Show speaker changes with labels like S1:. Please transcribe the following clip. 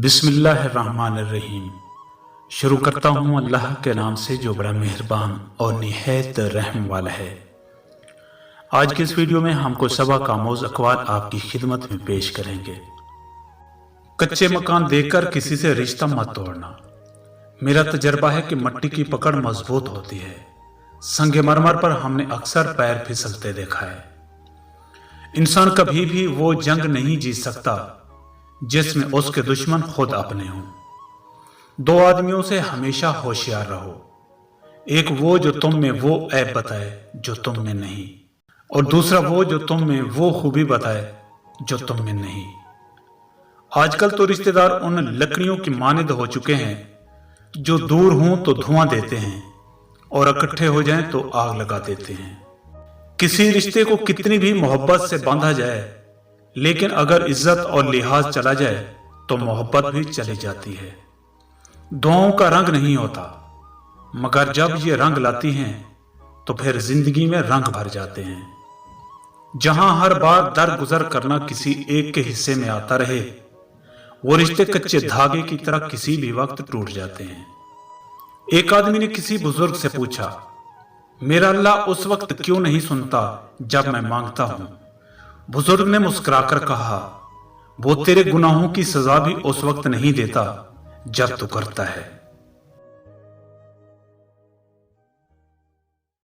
S1: बिस्मिल्लाहिर्रहमानिर्रहीम। शुरू करता हूँ अल्लाह के नाम से जो बड़ा मेहरबान और निहायत रहम वाला है। आज की इस वीडियो में हम कुछ सबक आमोज अक़वाल आपकी खिदमत में पेश करेंगे। कच्चे मकान देखकर किसी से रिश्ता मत तोड़ना। मेरा तजर्बा है कि मिट्टी की पकड़ मजबूत होती है। संगमरमर पर हमने अक्सर पैर फिसलते देखा है। इंसान कभी भी वो जंग नहीं जीत सकता जिसमें उसके दुश्मन खुद अपने हों। दो आदमियों से हमेशा होशियार रहो। एक वो जो तुम में वो ऐब बताए जो तुम में नहीं, और दूसरा वो जो तुम में वो खूबी बताए जो तुम में नहीं। आजकल तो रिश्तेदार उन लकड़ियों की मानद हो चुके हैं जो दूर हों तो धुआं देते हैं और इकट्ठे हो जाएं तो आग लगा देते हैं। किसी रिश्ते को कितनी भी मोहब्बत से बांधा जाए, लेकिन अगर इज्जत और लिहाज चला जाए तो मोहब्बत भी चली जाती है। दुआओं का रंग नहीं होता, मगर जब ये रंग लाती हैं तो फिर जिंदगी में रंग भर जाते हैं। जहां हर बार दर गुजर करना किसी एक के हिस्से में आता रहे, वो रिश्ते कच्चे धागे की तरह किसी भी वक्त टूट जाते हैं। एक आदमी ने किसी बुजुर्ग से पूछा, मेरा अल्लाह उस वक्त क्यों नहीं सुनता जब मैं मांगता हूं? बुजुर्ग ने मुस्कुराकर कहा, वो तेरे गुनाहों की सजा भी उस वक्त नहीं देता जब तू करता है।